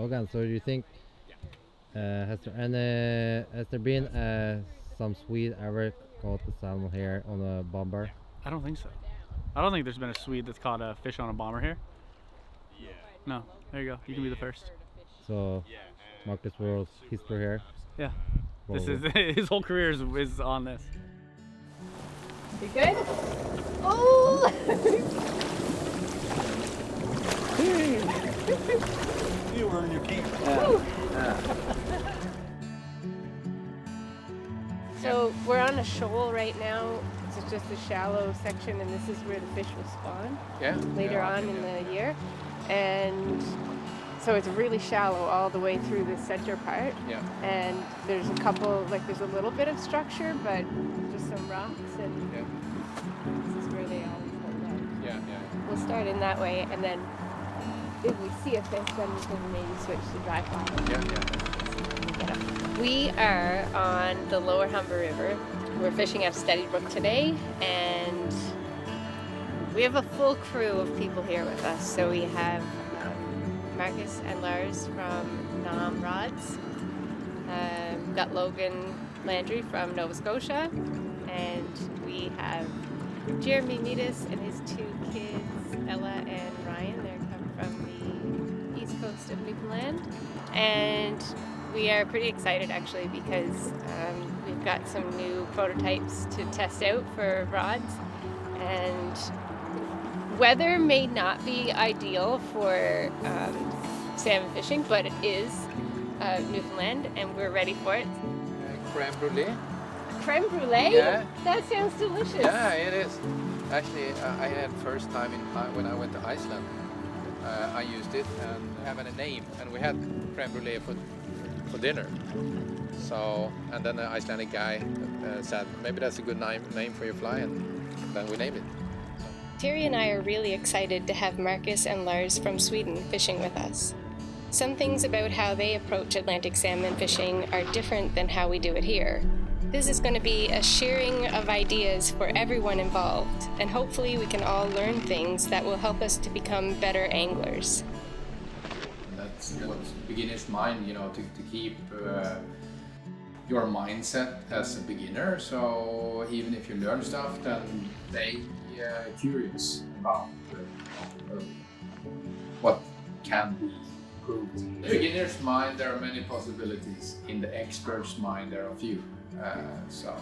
Logan, so do you think has there been some Swede ever caught the salmon here on a bomber? I don't think so. I don't think there's been a Swede that's caught a fish on a bomber here. Yeah. No, there you go. You can be the first. So Marcus World's history here. Yeah. This Probably. is his whole career is on this. You good? Oh! You earn your keep. So we're on a shoal right now. It's just a shallow section, and this is where the fish will spawn later on in the year. And so it's really shallow all the way through the center part. Yeah. And there's a couple, like there's a little bit of structure, but just some rocks, and this is where they always hold out. Yeah. We'll start in that way, and then if we see a fish, then we can maybe switch to dry fly. Yeah. We are on the lower Humber River. We're fishing at Steady Brook today, and we have a full crew of people here with us. So we have Marcus and Lars from Nam Rods. We've got Logan Landry from Nova Scotia, and we have Jeremy Meadus and his two kids, Ella and Ryan. They're come from the east coast of Newfoundland, and we are pretty excited actually because we've got some new prototypes to test out for rods, and weather may not be ideal for salmon fishing, but it is Newfoundland, and we're ready for it. Creme brulee. Creme brulee? Yeah. That sounds delicious. Yeah, it is. Actually, I had first time when I went to Iceland. I used it and having a name, and we had creme brulee for dinner. So, and then the Icelandic guy said, maybe that's a good name for your fly, and then we named it. Terry and I are really excited to have Marcus and Lars from Sweden fishing with us. Some things about how they approach Atlantic salmon fishing are different than how we do it here. This is going to be a sharing of ideas for everyone involved, and hopefully we can all learn things that will help us to become better anglers. That's what's beginner's mind, to keep your mindset as a beginner. So even if you learn stuff, then they curious about what can be improved. In the beginner's mind, there are many possibilities. In the expert's mind, there are few. So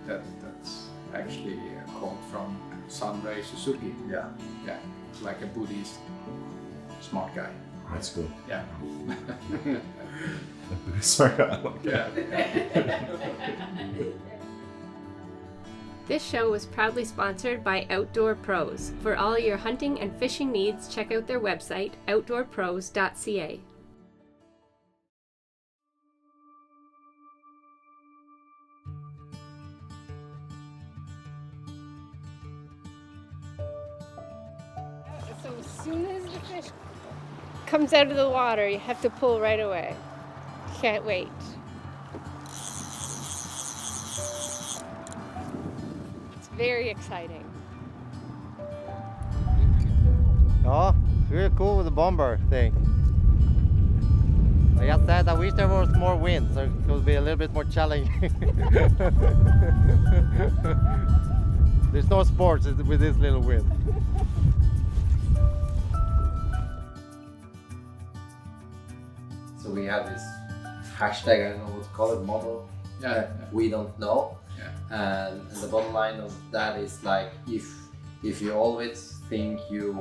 that's actually a quote from Sunray Suzuki. Yeah, like a Buddhist smart guy. That's cool. Yeah. Sorry, I like that. This show was proudly sponsored by Outdoor Pros. For all your hunting and fishing needs, check out their website, outdoorpros.ca. So as soon as the fish comes out of the water, you have to pull right away. Can't wait. Very exciting. Ja, it's really cool with the bomber thing. Like I said, I wish there was more wind, so it would be a little bit more challenging. There's no sports with this little wind. So we have this hashtag, I don't know what to call it, model. We don't know. And the bottom line of that is like, if you always think you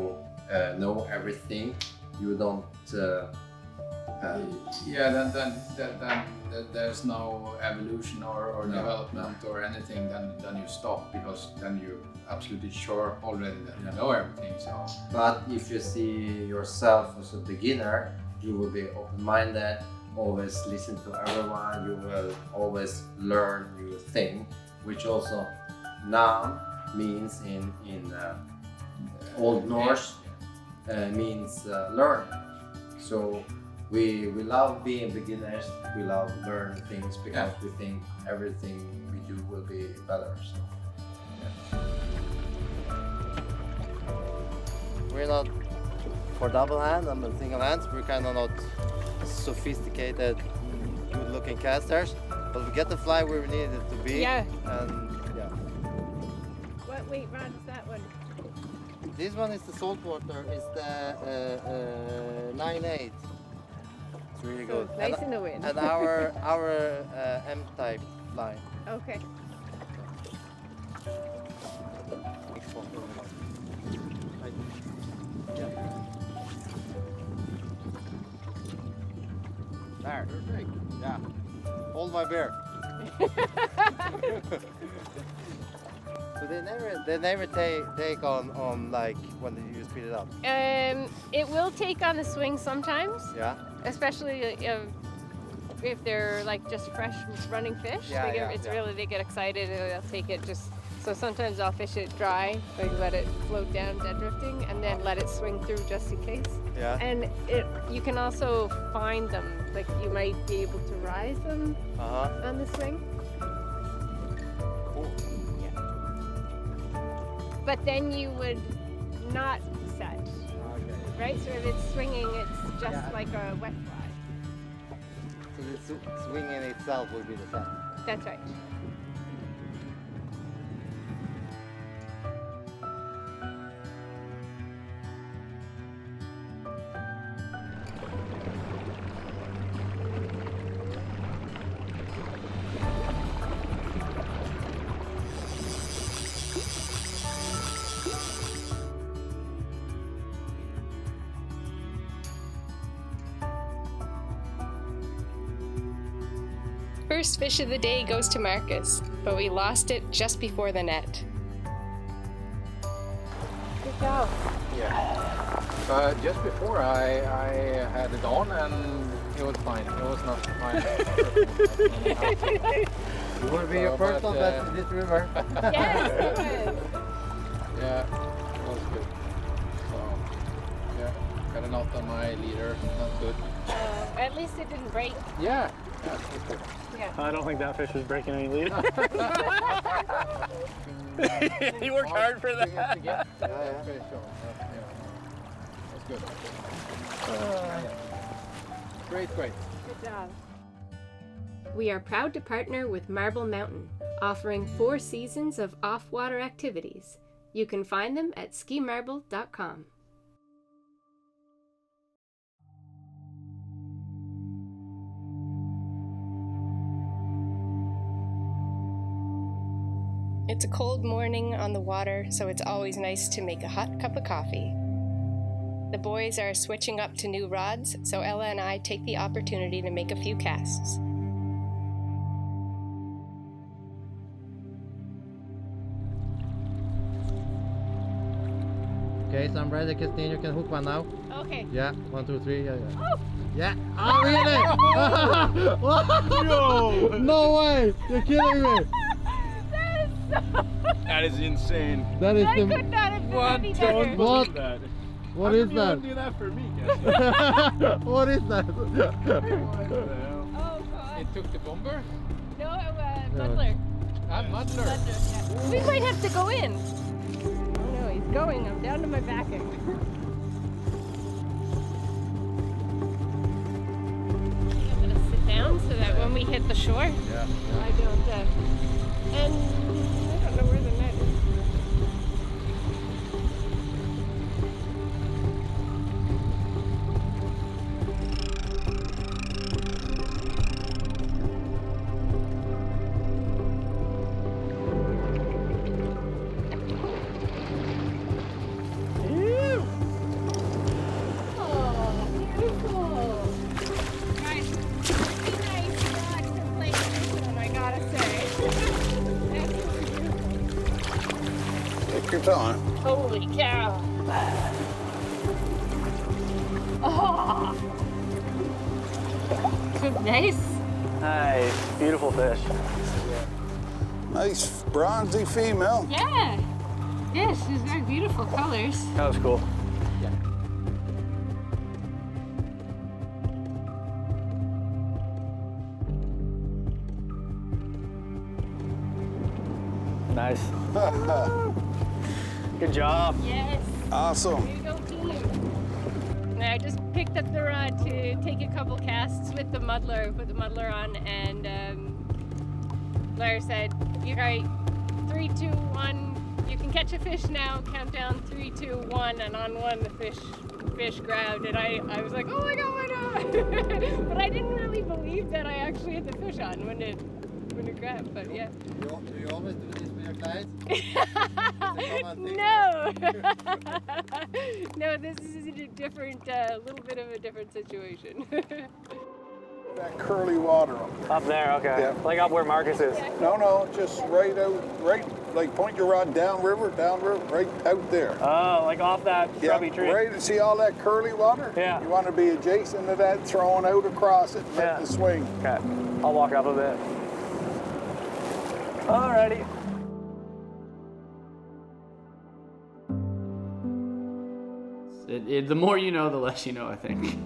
know everything, you don't. Then there's no evolution or development or anything. Then you stop, because then you're absolutely sure already that you know everything. So. But if you see yourself as a beginner, you will be open-minded. Always listen to everyone. You will always learn new things, which also now means in Old Norse means learning. So we love being beginners. We love learning things because we think everything we do will be better. So, We're not for double hand and single hands. We're kind of not sophisticated, good-looking casters, but we get the fly where we need it to be. Yeah. And yeah. What weight rod is that one? This one is the saltwater. It's the 9/8. It's really So good. it's nice in the wind. And our M-type line. Okay. There. Perfect. Yeah. Hold my bear. So they never take on like when you speed it up. It will take on the swing sometimes, Yeah. especially if they're like just fresh running fish. Yeah, They get excited and they'll take it just. So sometimes I'll fish it dry, like let it float down dead drifting, and then let it swing through just in case. Yeah. And you can also find them, like you might be able to rise them on the swing. Cool. But then you would not set, Okay. right? So if it's swinging, it's just like a wet fly. So the swing in itself will be the set. That's right. First fish of the day goes to Marcus, but we lost it just before the net. Good job. Yeah. Just before I had it on and it was fine. It was not fine. It will be your personal best in this river. Yes, it was. Yeah, it was good. So, yeah, got a knot on my leader. Not good. At least it didn't break. Yeah, yeah, it was good. Yeah. I don't think that fish was breaking any lead. You worked hard for that. Yeah. Yeah. Fish on. Yeah. That's good. Great. Good job. We are proud to partner with Marble Mountain, offering 4 seasons of off-water activities. You can find them at skimarble.com. It's a cold morning on the water, so it's always nice to make a hot cup of coffee. The boys are switching up to new rods, so Ella and I take the opportunity to make a few casts. Okay, so I'm ready, Kastine. You can hook one now. Okay. Yeah, 1, 2, 3. Yeah. Oh! Yeah. Oh, really? No way! You're kidding me! That is insane. That is I the. could not have done any Don't better. What? believe that. What How is come you that? wouldn't do that for me, Kastine? What is that? What the hell? Oh god. It took the bomber? No, muddler. Muddler. Yeah. We might have to go in. Oh no, he's going. I'm down to my backing. I'm gonna sit down so that when we hit the shore, I don't. And I don't know where the net is. Keep on. Holy cow! Oh! Nice. Nice, beautiful fish. Nice bronzy female. Yeah. Yes, she's very beautiful colors. That was cool. Nice. Good job. Yes. Awesome. Here you go, team. And I just picked up the rod to take a couple casts with the muddler, put the muddler on, and Lars said, "You're right, 3, 2, 1, you can catch a fish now, count down 3, 2, 1, and on one the fish grabbed, and I was like, oh my god, but I didn't really believe that I actually had the fish on when it grabbed, but yeah. Do you always do this with your clients? No! No, this is a different, little bit of a different situation. That curly water up there. Up there, okay. Yeah. Like up where Marcus is. No, just right out, like point your rod downriver, right out there. Oh, like off that shrubby tree. Right, see all that curly water? Yeah. You want to be adjacent to that, throwing out across it, let the swing. Okay, I'll walk up a bit. Alrighty. The more you know, the less you know, I think.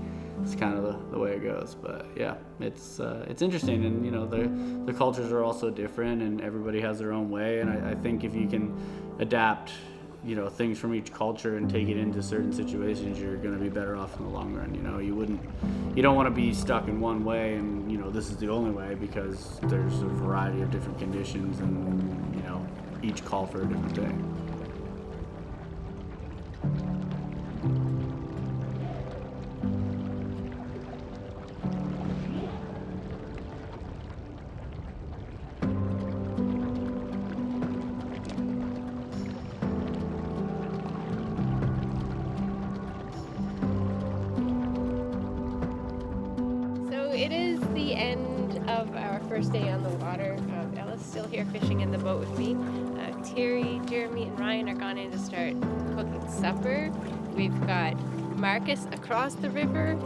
It's kind of the way it goes, but yeah, it's interesting, and you know the cultures are also different, and everybody has their own way, and I think if you can adapt, you know, things from each culture and take it into certain situations, you're going to be better off in the long run. You know, you don't want to be stuck in one way, and you know this is the only way, because there's a variety of different conditions, and you know each call for a different thing. It is the end of our first day on the water. Ella's still here fishing in the boat with me. Terry, Jeremy, and Ryan are gone in to start cooking supper. We've got Marcus across the river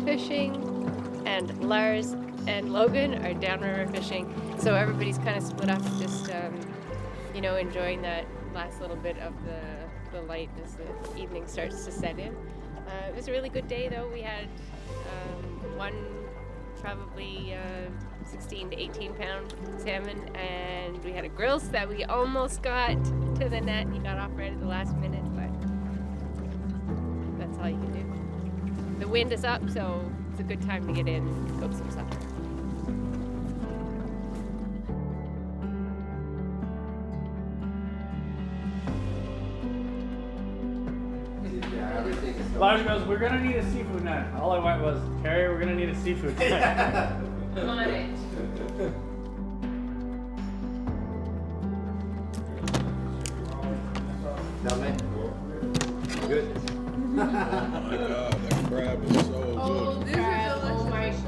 fishing, and Lars and Logan are downriver fishing. So everybody's kind of split up, just you know, enjoying that last little bit of the light as the evening starts to set in. It was a really good day, though. We had one probably 16 to 18 pound salmon, and we had a grilse that we almost got to the net. He got off right at the last minute, but that's all you can do. The wind is up, so it's a good time to get in and cook some supper. Lars goes, we're gonna need a seafood net. All I went was, Terry, we're gonna need a seafood net. I'm on it. Tell me. Good. Oh my god, that crab is so good. This is delicious.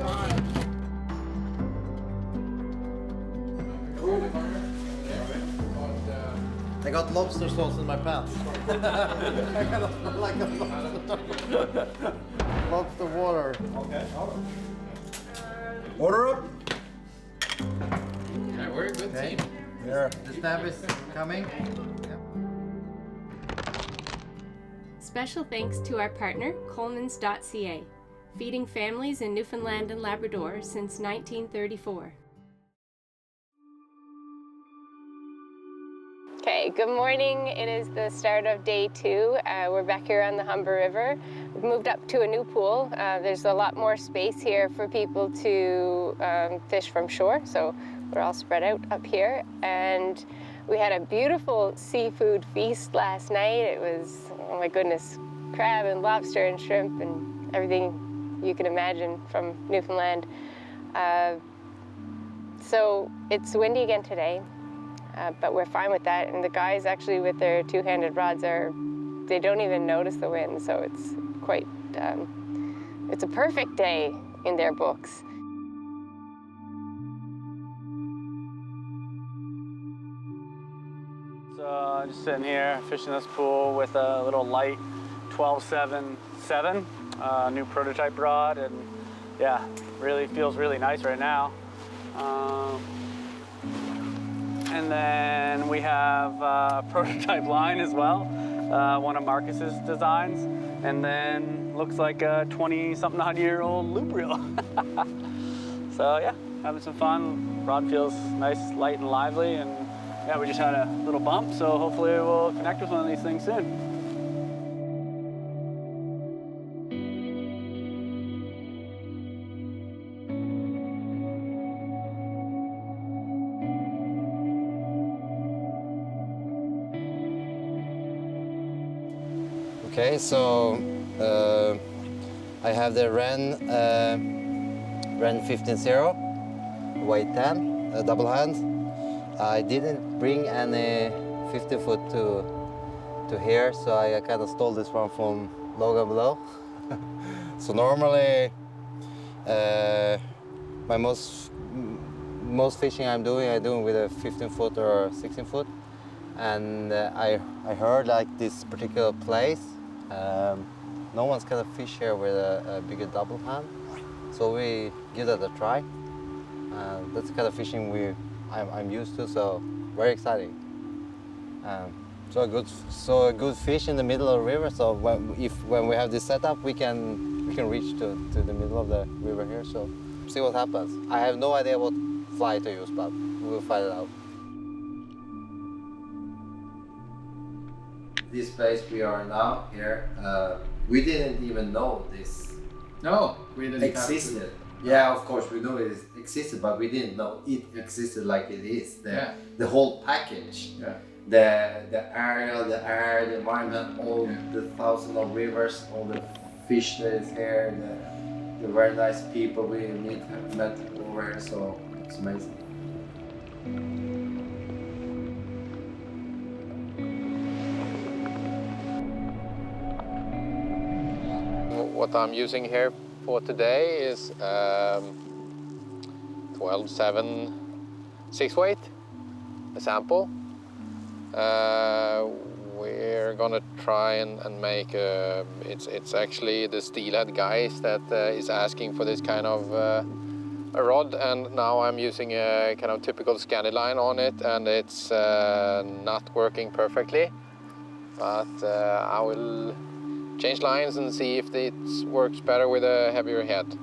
Oh my god. I got lobster sauce in my pants. I got like a lobster water. Okay. Order up. Yeah, we're a good Okay. team. Here. The snap is coming. Special thanks to our partner, Colemans.ca, feeding families in Newfoundland and Labrador since 1934. Okay, good morning. It is the start of day 2. We're back here on the Humber River. We've moved up to a new pool. There's a lot more space here for people to fish from shore, so we're all spread out up here. And we had a beautiful seafood feast last night. It was, oh my goodness, crab and lobster and shrimp and everything you can imagine from Newfoundland. So it's windy again today. But we're fine with that, and the guys actually with their two-handed rods they don't even notice the wind, so it's quite, it's a perfect day in their books. So just sitting here fishing this pool with a little light 12-7-7, new prototype rod, and yeah, really feels really nice right now. And then we have a prototype line as well, one of Marcus's designs, and then looks like a 20-something-odd-year-old loop reel. So yeah, having some fun. Rod feels nice, light, and lively, and yeah, we just had a little bump, so hopefully we'll connect with one of these things soon. Okay, so I have the Ren 15-0, weight 10, double hand. I didn't bring any 50-foot to here, so I kind of stole this one from Logan below. So normally, my most fishing I'm doing with a 15-foot or 16-foot, and I heard like this particular place. No one's kind of fish here with a bigger double hand, so we give that a try. That's the kind of fishing I'm used to, so very exciting. So a good fish in the middle of the river. So when we have this setup, we can reach to the middle of the river here. So see what happens. I have no idea what fly to use, but we'll find it out. This place we are now here, we didn't even know this No, we didn't existed. Yeah, of course we know it existed, but we didn't know it existed like it is. The whole package. Yeah. The area, the air, the environment, all the thousands of rivers, all the fish that is here, the very nice people we met over here, so it's amazing. What I'm using here for today is 12.7 6 weight, a sample. We're gonna try and make it's actually the steelhead guys that is asking for this kind of a rod, and now I'm using a kind of typical Scandi line on it, and it's not working perfectly, but I will change lines and see if it works better with a heavier head.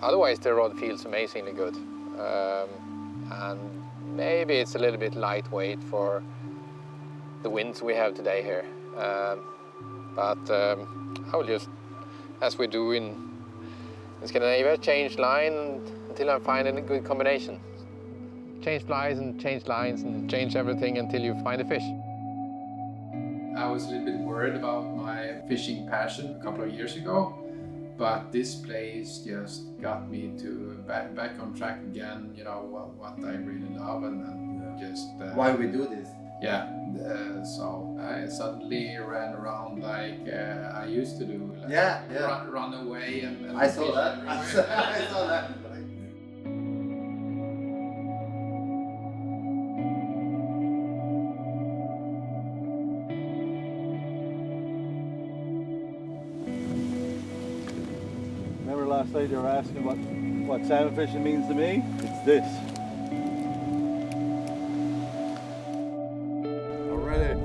Otherwise the rod feels amazingly good, and maybe it's a little bit lightweight for the winds we have today here. But I will just, as we do in Scandinavia, change line until I find a good combination. Change flies and change lines and change everything until you find a fish. I was a little bit worried about my fishing passion a couple of years ago, but this place just got me to back on track again. You know what I really love, and just Why we do this? yeah. So I suddenly ran around like I used to do. Like run away and I saw fish that. everywhere. I saw that. Remember last night you were asking what salmon fishing means to me? It's this. Already.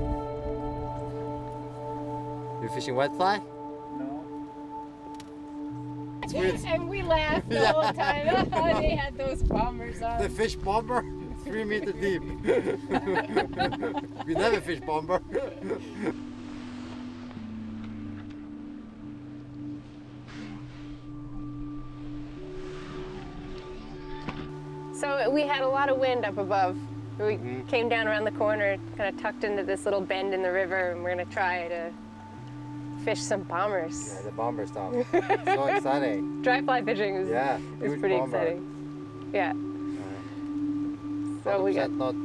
You're fishing whitefly? No. And we laughed the whole time. Oh, they had those bombers on. The fish bomber, 3 meters deep. We never fish bomber. So we had a lot of wind up above. We came down around the corner, kind of tucked into this little bend in the river, and we're gonna try to fish some bombers. Yeah, the bomber stuff. So exciting. Dry fly fishing is huge pretty bomber. exciting. Yeah. So we got. Not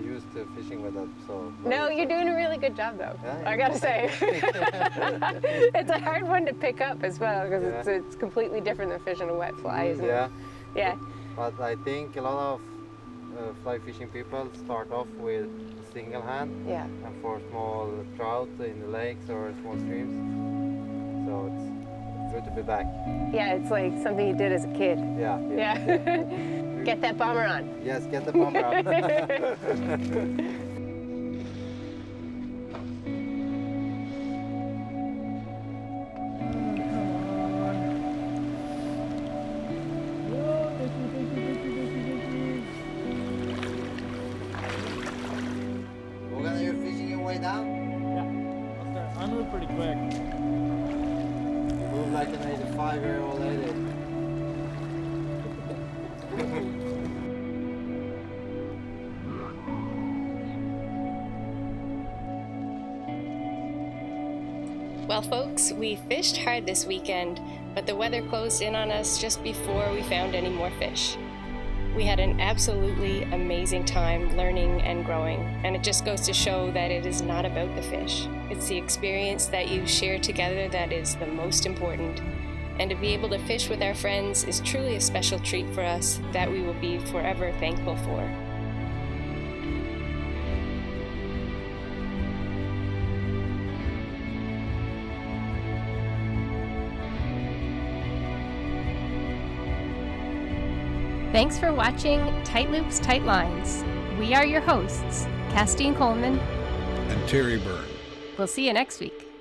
used to fishing with that, so. No, you're doing a really good job though. Yeah, I gotta say. It's a hard one to pick up as well because it's completely different than fishing a wet fly, isn't it? Yeah. But I think a lot of fly fishing people start off with a single hand. Yeah. And for small trout in the lakes or small streams. So it's good to be back. Yeah, it's like something you did as a kid. Yeah. Yeah. Get that bomber on. Yes, get the bomber out. Logan, are you fishing your way down? Yeah. I move pretty quick. You move like an 85-year-old lady. Well, folks, we fished hard this weekend, but the weather closed in on us just before we found any more fish. We had an absolutely amazing time learning and growing, and it just goes to show that it is not about the fish. It's the experience that you share together that is the most important. And to be able to fish with our friends is truly a special treat for us that we will be forever thankful for. Thanks for watching Tight Loops, Tight Lines. We are your hosts, Kastine Coleman And Terry Byrne. We'll see you next week.